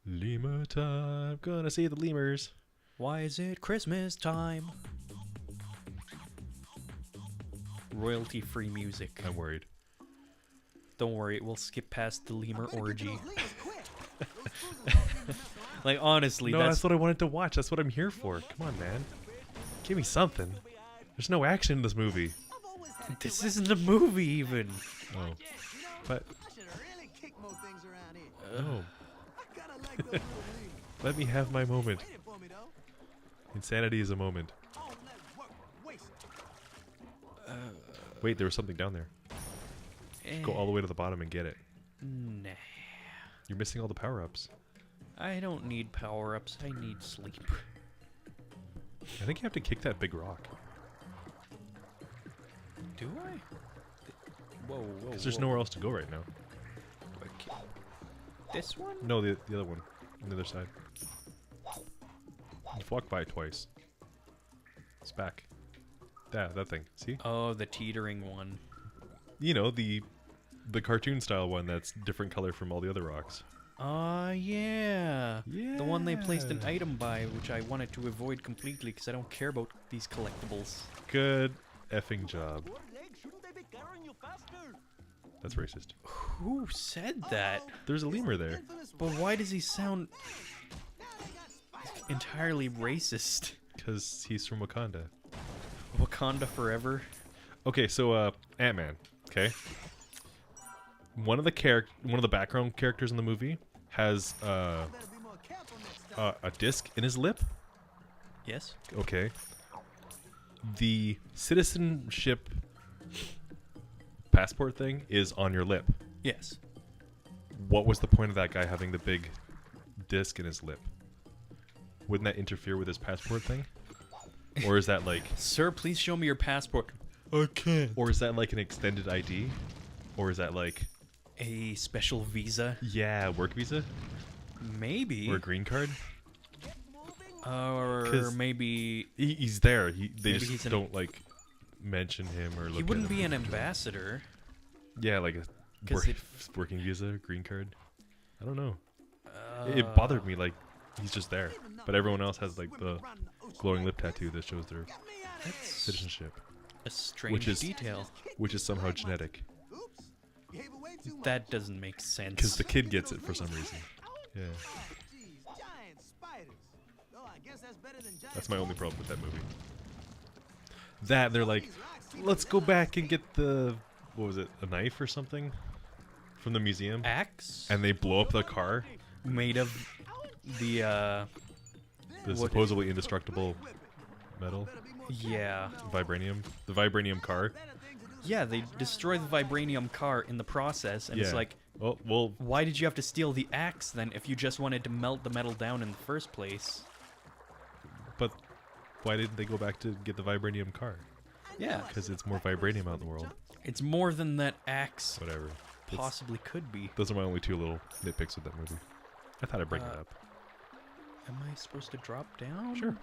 Lemur time. Gonna see the lemurs. Why is it Christmas time? Royalty-free music. I'm worried. Don't worry, we'll skip past the lemur orgy. Like, honestly, No, that's what I wanted to watch. That's what I'm here for. Come on, man. Give me something. There's no action in this movie. This isn't a movie, even. Oh. But... No. Let me have my moment. Insanity is a moment. Wait, there was something down there. Go all the way to the bottom and get it. Nah. You're missing all the power-ups. I don't need power-ups. I need sleep. I think you have to kick that big rock. Do I? Whoa, whoa, Because there's nowhere else to go right now. Okay. This one? No, the other one. On the other side. You've walked by it twice. It's back. That thing. See? Oh, the teetering one. You know, the cartoon style one that's different color from all the other rocks. Yeah. Yeah. The one they placed an item by, which I wanted to avoid completely because I don't care about these collectibles. Good effing job. That's racist. Who said that? There's a lemur there. But why does he sound entirely racist? Because he's from Wakanda. Wakanda forever. Okay, so Ant-Man. Okay. One of the background characters in the movie has a disc in his lip. Yes. Okay. The citizenship passport thing is on your lip. Yes. What was the point of that guy having the big disc in his lip? Wouldn't that interfere with his passport thing? Or is that like... Sir, please show me your passport. I can't. Or is that like an extended ID? Or is that like... A special visa? Yeah, work visa? Maybe. Or a green card? Or 'Cause maybe... He's there. They Maybe just he's don't like mention him or look He at wouldn't him. be an ambassador. Yeah, like a 'Cause working visa, green card. I don't know. It bothered me, like, he's just there. But everyone else has, like, the glowing lip tattoo that shows their That's citizenship. a strange detail. Which is somehow genetic. That doesn't make sense. Because the kid gets it for some reason. Yeah. That's my only problem with that movie. That, they're like, let's go back and get the... What was it? A knife or something? From the museum? Axe? And they blow up the car? Made of the, The supposedly indestructible metal? Yeah. Vibranium? The vibranium car? Yeah, they destroy the vibranium car in the process, and it's like, oh, well, why did you have to steal the axe then if you just wanted to melt the metal down in the first place? but why didn't they go back to get the vibranium car? Yeah. Because it's more vibranium out in the world. It's more than that axe Whatever. possibly could be. Those are my only two little nitpicks with that movie. I thought I'd bring it up. Am I supposed to drop down? Sure.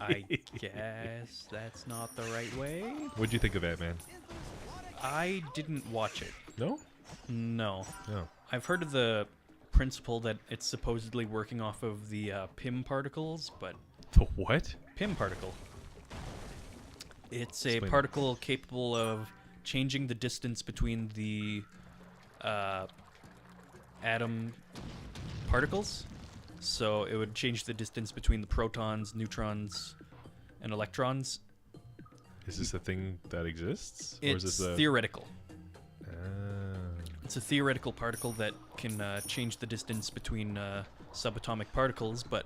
I guess that's not the right way. What'd you think of Ant-Man? I didn't watch it. No? No. No. I've heard of the principle that it's supposedly working off of the PIM particles, but... The what? PIM particle. It's a Explain. particle capable of changing the distance between the atom particles. So it would change the distance between the protons, neutrons, and electrons. Is this a thing that exists? It's is this a... theoretical. Ah. It's a theoretical particle that can change the distance between subatomic particles, but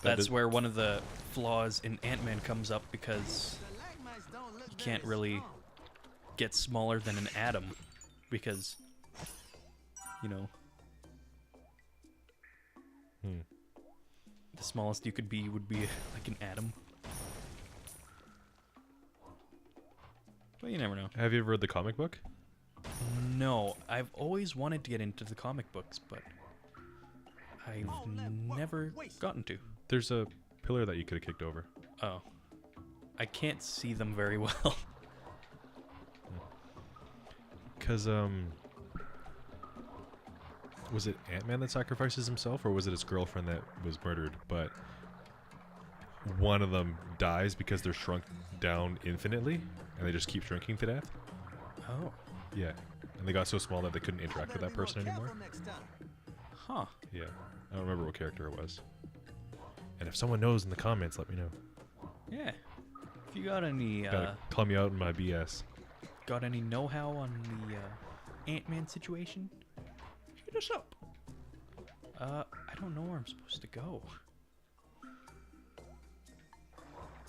that's where one of the flaws in Ant-Man comes up, because you can't really get smaller than an atom, because, you know, the smallest you could be would be like an atom. But you never know. Have you ever read the comic book? No, I've always wanted to get into the comic books, but I've never gotten to. There's a pillar that you could have kicked over. Oh. I can't see them very well. because was it Ant-Man that sacrifices himself, or was it his girlfriend that was murdered? But one of them dies because they're shrunk down infinitely, and they just keep shrinking to death. Oh. Yeah, and they got so small that they couldn't interact with that person anymore. Huh. Yeah, I don't remember what character it was. And if someone knows in the comments, let me know. Yeah. If you got any Gotta call me out in my BS. got any know-how on the Ant-Man situation, hit us up. I don't know where I'm supposed to go.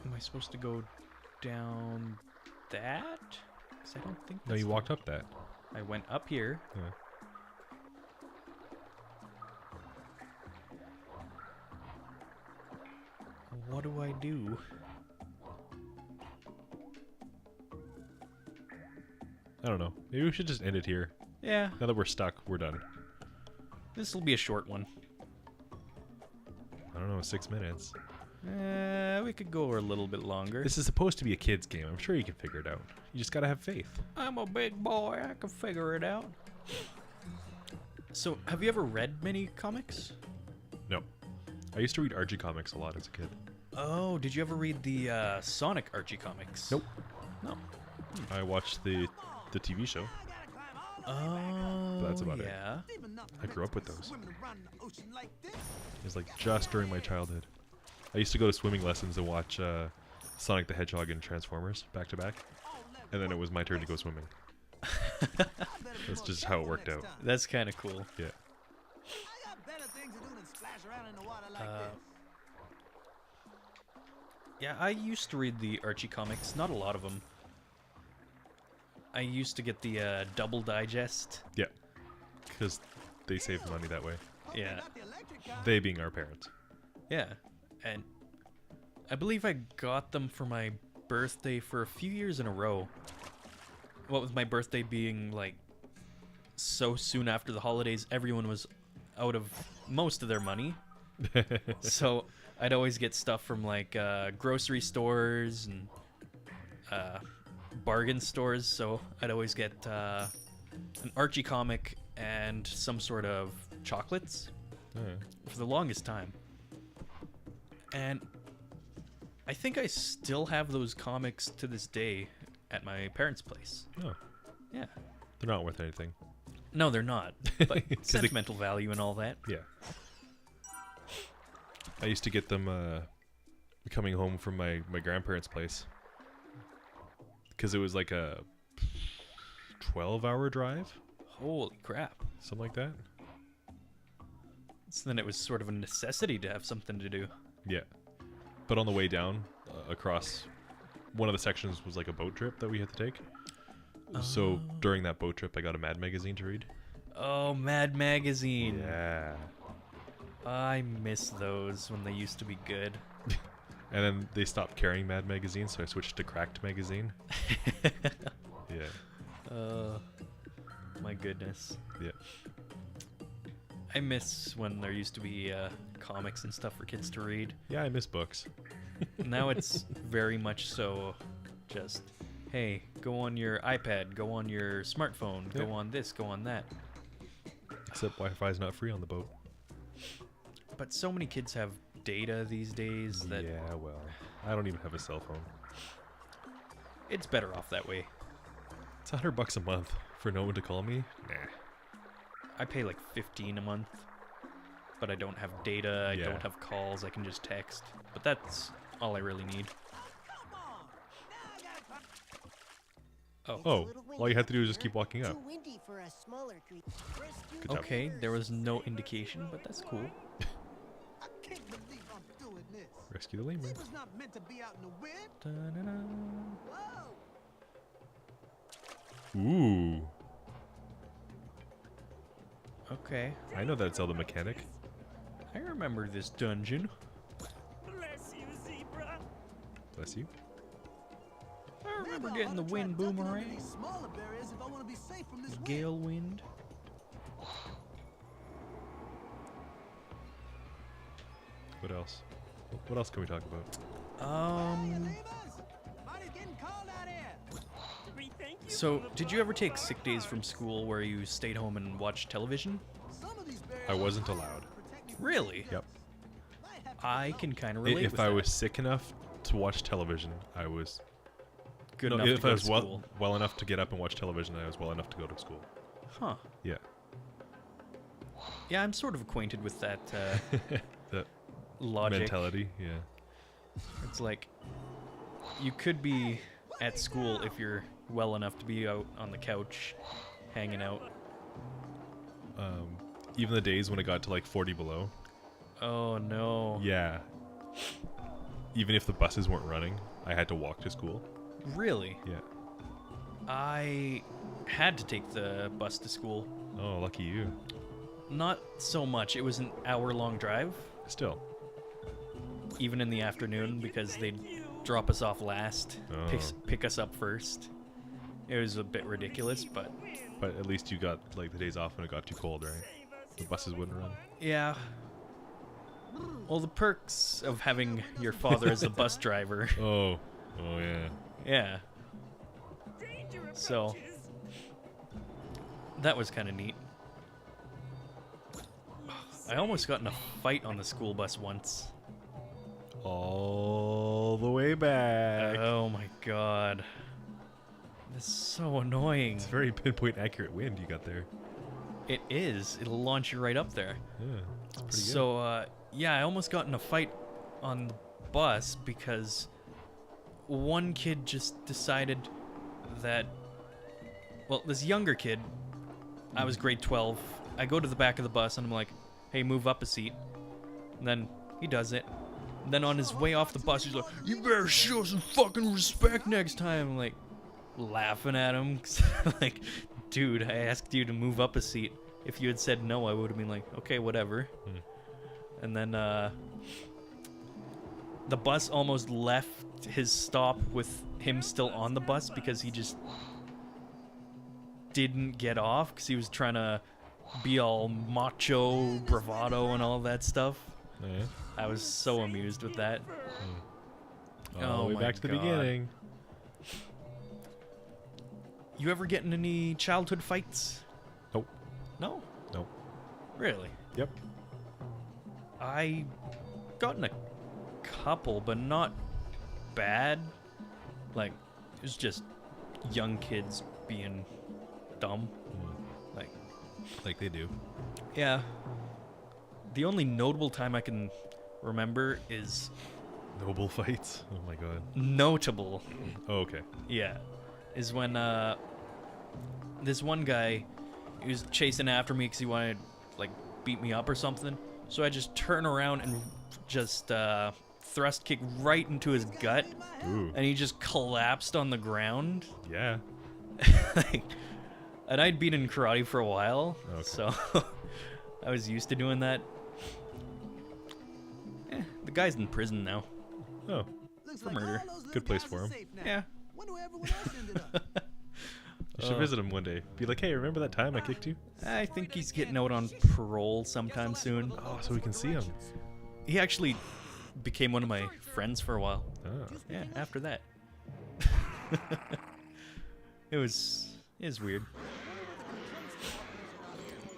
Am I supposed to go down that? 'Cause I don't think No, you walked up that. I went up here. Yeah. What do I do? I don't know. Maybe we should just end it here. Yeah, Now that we're stuck, we're done. this will be a short one. I don't know, 6 minutes. We could go a little bit longer. This is supposed to be a kid's game. I'm sure you can figure it out. You just gotta have faith. I'm a big boy. I can figure it out. So, have you ever read many comics? No. I used to read Archie comics a lot as a kid. Oh, did you ever read the Sonic Archie comics? Nope. No. I watched the TV show. Oh, That's about it. yeah. I grew up with those. It was like just during my childhood. I used to go to swimming lessons and watch Sonic the Hedgehog and Transformers back to back. And then it was my turn to go swimming. That's just how it worked out. That's kind of cool. Yeah. Yeah, I used to read the Archie comics. Not a lot of them. I used to get the double digest. Yeah. Because they saved money that way. Yeah. They being our parents. Yeah. And I believe I got them for my birthday for a few years in a row. What with my birthday being like so soon after the holidays, everyone was out of most of their money. So I'd always get stuff from like grocery stores and bargain stores. So I'd always get an Archie comic and some sort of chocolates for the longest time. And I think I still have those comics to this day at my parents' place. Oh. Yeah. They're not worth anything. No, they're not. But sentimental value and all that. Yeah. I used to get them coming home from my grandparents' place. Because it was like a 12-hour drive. Holy crap. Something like that. So then it was sort of a necessity to have something to do. Yeah. But on the way down, across one of the sections was like a boat trip that we had to take. So during that boat trip, I got a Mad magazine to read. Oh, Mad Magazine. Yeah. I miss those when they used to be good. And then they stopped carrying Mad magazine, so I switched to Cracked magazine. Yeah. My goodness. Yeah. I miss when there used to be comics and stuff for kids to read. Yeah, I miss books. Now it's very much so just, hey, go on your iPad, go on your smartphone, go on this, go on that. Except Wi-Fi's not free on the boat. But so many kids have data these days that Yeah, well, I don't even have a cell phone. it's better off that way. It's $100 a month for no one to call me? Nah. I pay like $15 a month, but I don't have data, I Yeah. don't have calls, I can just text. But that's all I really need. Oh, all you have to do is just keep walking up. Good job. Okay, there was no indication, but that's cool. Rescue the lemur. Da-na-na. Ooh. Okay, I know that Zelda mechanic. I remember this dungeon. Bless you. I remember getting the wind boomerang, gale wind. What else? What else can we talk about? So, did you ever take sick days from school where you stayed home and watched television? I wasn't allowed. Really? Yep. I can kind of relate If with I that. was sick enough to watch television, I was Good no, enough if to go I was to school. well enough to get up and watch television, I was well enough to go to school. Huh. Yeah. Yeah, I'm sort of acquainted with that That logic. mentality, yeah. It's like, you could be at school if you're well enough to be out on the couch, hanging out. Even the days when it got to like 40 below. Oh no. Yeah. Even if the buses weren't running, I had to walk to school. Really? Yeah. I had to take the bus to school. Oh, lucky you. Not so much. It was an hour-long drive, Still. even in the afternoon, because they'd drop us off last, Oh. pick us up first. It was a bit ridiculous, but But at least you got like the days off when it got too cold, right? The buses wouldn't run. yeah. Well, the perks of having your father as a bus driver. Oh. Oh yeah. Yeah. So, that was kind of neat. I almost got in a fight on the school bus once. All the way back. Oh my god. That's so annoying. It's a very pinpoint accurate wind you got there. It is. It'll launch you right up there. Yeah. It's pretty good. So, yeah, I almost got in a fight on the bus because one kid just decided that, well, this younger kid, I was grade 12, I go to the back of the bus and I'm like, hey, move up a seat. And then he does it. And then on his way off the bus, he's like, you better show some fucking respect next time. I'm like, laughing at him. 'Cause like, dude, I asked you to move up a seat. If you had said no, I would have been like, okay, whatever. And then the bus almost left his stop with him still on the bus because he just didn't get off because he was trying to be all macho, bravado, and all that stuff. Yeah. I was so amused with that. All the way my back to the God. beginning. You ever get in any childhood fights? Nope. No? Nope. Really? Yep. I got in a couple, but not bad. Like, it was just young kids being dumb. Like, Like they do. yeah. The only notable time I can remember is Noble fights. Oh my god. notable. Oh, okay. Yeah. Is when this one guy, he was chasing after me because he wanted to, like, beat me up or something. So I just turn around and just thrust kick right into his gut. Ooh. And he just collapsed on the ground. Yeah. Like, and I'd been in karate for a while, Okay. so I was used to doing that. The guy's in prison now Oh, for murder. good place for him. Yeah. You should visit him one day. Be like, hey, remember that time I kicked you? I think he's getting out on parole sometime soon. Oh, so we can see him. He actually became one of my friends for a while. Oh. Yeah, after that. It was weird.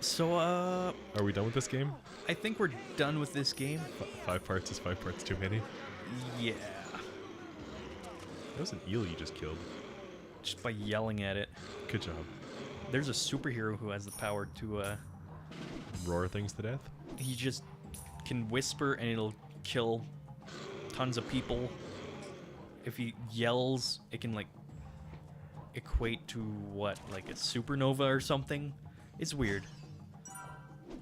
So, Are we done with this game? I think we're done with this game. 5 parts is 5 parts too many. Yeah. That was an eel you just killed. Just by yelling at it. Good job. There's a superhero who has the power to, Roar things to death? he just can whisper and it'll kill tons of people. If he yells, it can, like, equate to what, like a supernova or something? It's weird.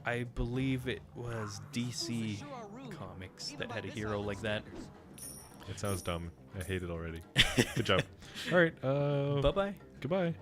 I believe it was DC Comics that had a hero like that. It sounds dumb. I hate it already. Good job. All right. Bye-bye. Goodbye.